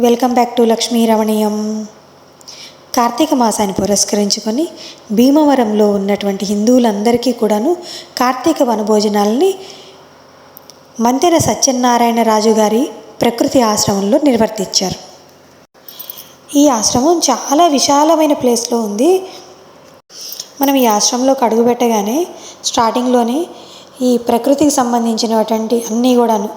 Welcome back to Lakshmi Ramaniyam. కార్తీక మాసాన్ని పురస్కరించుకొని భీమవరంలో ఉన్నటువంటి హిందువులందరికీ కూడాను కార్తీక వనభోజనాలని మంతెన సత్యనారాయణ రాజు గారి ప్రకృతి ఆశ్రమంలో నిర్వర్తించారు. ఈ ఆశ్రమం చాలా విశాలమైన ప్లేస్లో ఉంది. మనం ఈ ఆశ్రమంలోకి అడుగుపెట్టగానే స్టార్టింగ్లోనే ఈ ప్రకృతికి సంబంధించినటువంటి అన్నీ కూడాను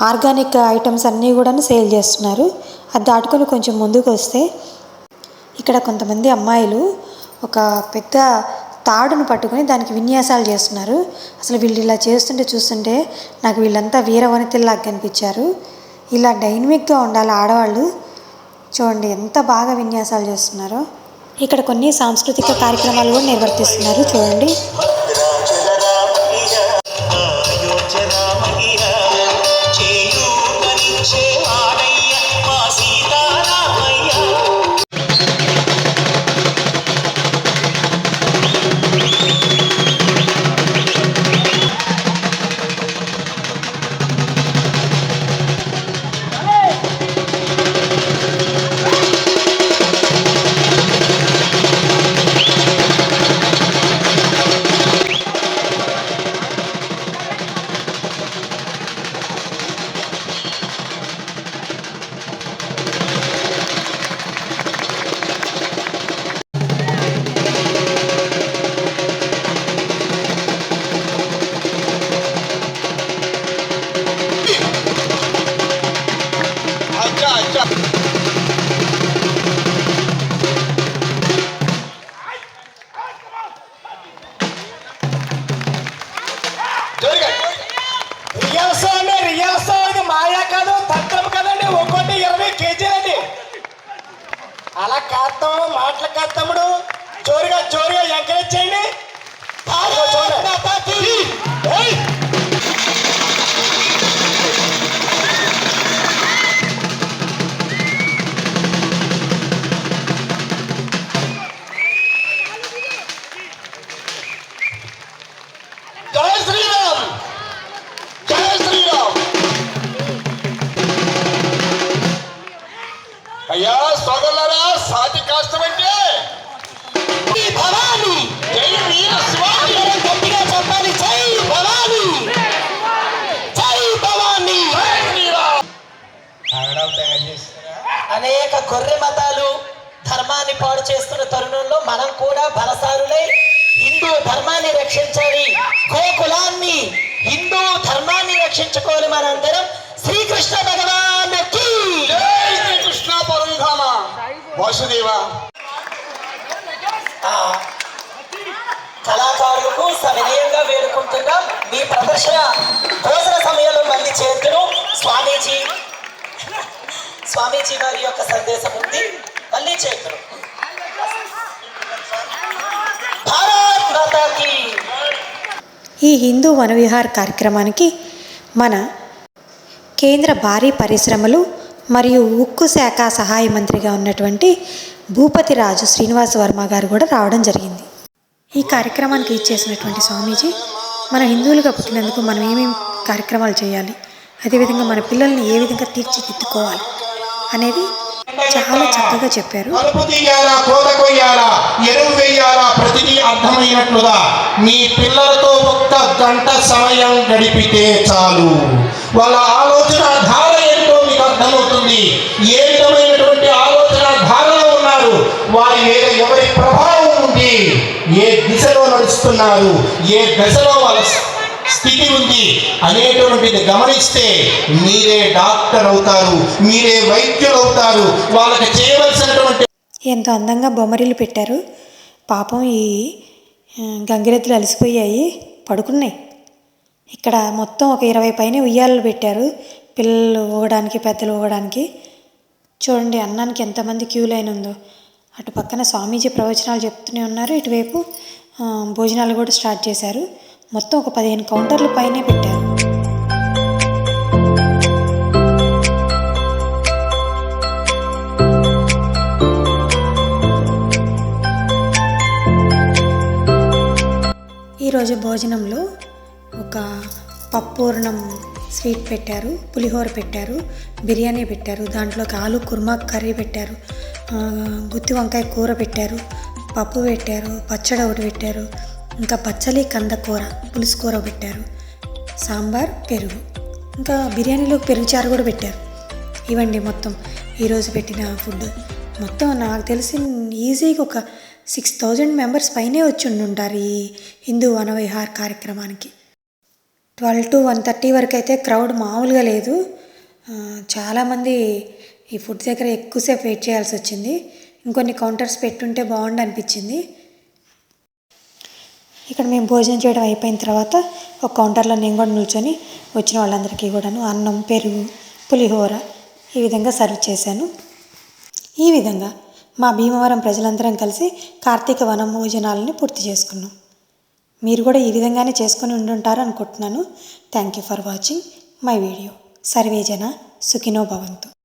ఆర్గానిక్ ఐటమ్స్ అన్నీ కూడాను సేల్ చేస్తున్నారు. అది దాటుకొని కొంచెం ముందుకు వస్తే ఇక్కడ కొంతమంది అమ్మాయిలు ఒక పెద్ద తాడును పట్టుకొని దానికి విన్యాసాలు చేస్తున్నారు. అసలు వీళ్ళు ఇలా చూస్తుంటే నాకు వీళ్ళంతా వీరవనితల్లాగా కనిపించారు. ఇలా డైనమిక్గా ఉండాలి ఆడవాళ్ళు. చూడండి ఎంత బాగా విన్యాసాలు చేస్తున్నారో. ఇక్కడ కొన్ని సాంస్కృతిక కార్యక్రమాలు కూడా నిర్వర్తిస్తున్నారు. చూడండి. అలా కాస్తాం మాటలు కాస్తాముడు జోరుగా ఎంకరేజ్ చేయండి. జై శ్రీరామ్, జై శ్రీరామ్. అయ్యా సోదరులారా, సాటి కాస్తామంటే భవాని, జై వీర స్వామి. గట్టిగా చెప్పాలి, జై భవాని, జై భవాని. అనేక గొర్రె మతాలు ధర్మాన్ని పాడు చేస్తున్న తరుణంలో మనం కూడా బలసారులై హిందూ ధర్మాన్ని రక్షించాలి. గోకులాన్ని, హిందూ ధర్మాన్ని రక్షించుకోవాలి. మనందరం శ్రీకృష్ణ భగవానుకి జై, శ్రీకృష్ణ పరంధామ వాసుదేవ. కళాకారులకు సవినయంగా వేడుకుంటున్నాం. మీ ప్రదర్శన భోజన సమయంలో మళ్ళీ చేతులు స్వామీజీ వారి యొక్క సందేశం ఉంది. మళ్ళీ చేతులు. భారత్ మాతాకి. ఈ హిందూ వనవిహార్ కార్యక్రమానికి మన కేంద్ర భారీ పరిశ్రమలు మరియు ఉక్కు శాఖ సహాయ మంత్రిగా ఉన్నటువంటి భూపతి రాజు శ్రీనివాస వర్మ గారు కూడా రావడం జరిగింది. ఈ కార్యక్రమానికి ఇచ్చేసినటువంటి స్వామీజీ మన హిందువులుగా పుట్టినందుకు మనం ఏమేమి కార్యక్రమాలు చేయాలి, అదేవిధంగా మన పిల్లల్ని ఏ విధంగా తీర్చిదిద్దుకోవాలి అనేది చాలా చక్కగా చెప్పారు. ఎరువు వేయాలా ప్రతిదీ అర్థమైనట్లుగా మీ పిల్లలతో ఒక్క గంట సమయం గడిపితే చాలు. వాళ్ళ ఆలోచన ధార ఏంటో మీకు అర్థమవుతుంది. ఏ విధమైనటువంటి ఆలోచన ధారలో ఉన్నారు, వారి మీద ఎవరి ప్రభావం ఉంది, ఏ దిశలో నడుస్తున్నారు, ఏ దశలో వాళ్ళ స్థితి ఉంది అనేటువంటిది గమనిస్తే మీరే డాక్టర్ అవుతారు, మీరే వైద్యులు అవుతారు. వాళ్ళకి చేయవలసినటువంటి ఎంతో అందంగా బొమ్మరిల్లు పెట్టారు. పాపం ఈ గంగిరెద్దులు అలసిపోయాయి, పడుకున్నాయి. ఇక్కడ మొత్తం ఒక 20 పైన ఉయ్యాలలు పెట్టారు, పిల్లలు ఊగడానికి, పెద్దలు ఊగడానికి. చూడండి అన్నానికి ఎంతమంది క్యూ లైన్ ఉందో. అటు పక్కన స్వామీజీ ప్రవచనాలు చెప్తూనే ఉన్నారు, ఇటువైపు భోజనాలు కూడా స్టార్ట్ చేశారు. మొత్తం ఒక 15 కౌంటర్లు పైనే పెట్టారు. ఈరోజు భోజనంలో ఒక పప్పూర్ణం స్వీట్ పెట్టారు, పులిహోర పెట్టారు, బిర్యానీ పెట్టారు, దాంట్లోకి ఆలు కుర్మా కర్రీ పెట్టారు, గుత్తి వంకాయ కూర పెట్టారు, పప్పు పెట్టారు, పచ్చడి ఒకటి పెట్టారు, ఇంకా పచ్చలి కంద కూర పులుసు కూర పెట్టారు, సాంబార్, పెరుగు, ఇంకా బిర్యానీలోకి పెరుగు చారు కూడా పెట్టారు. ఇవండి మొత్తం ఈరోజు పెట్టిన ఫుడ్. మొత్తం నాకు తెలిసి ఈజీగా ఒక 6000 మెంబర్స్ పైనే వచ్చి ఉండుంటారు ఈ హిందూ వనవిహార్ కార్యక్రమానికి. 12 to 1:30 వరకు అయితే క్రౌడ్ మామూలుగా లేదు. చాలామంది ఈ ఫుడ్ దగ్గర ఎక్కువసేపు వెయిట్ చేయాల్సి వచ్చింది. ఇంకొన్ని కౌంటర్స్ పెట్టుంటే బాగుండు అనిపించింది. ఇక్కడ మేము భోజనం చేయడం అయిపోయిన తర్వాత ఒక కౌంటర్లో నేను కూడా నిల్చొని వచ్చిన వాళ్ళందరికీ కూడాను అన్నం, పెరుగు, పులిహోర ఈ విధంగా సర్వ్ చేశాను. ఈ విధంగా మా భీమవరం ప్రజలందరం కలిసి కార్తీక వన భోజనాలని పూర్తి చేసుకున్నాం. మీరు కూడా ఈ విధంగానే చేసుకొని ఉండుంటారు అనుకుంటున్నాను. Thank you for watching my video. Survey జన సుఖినో భవంతు.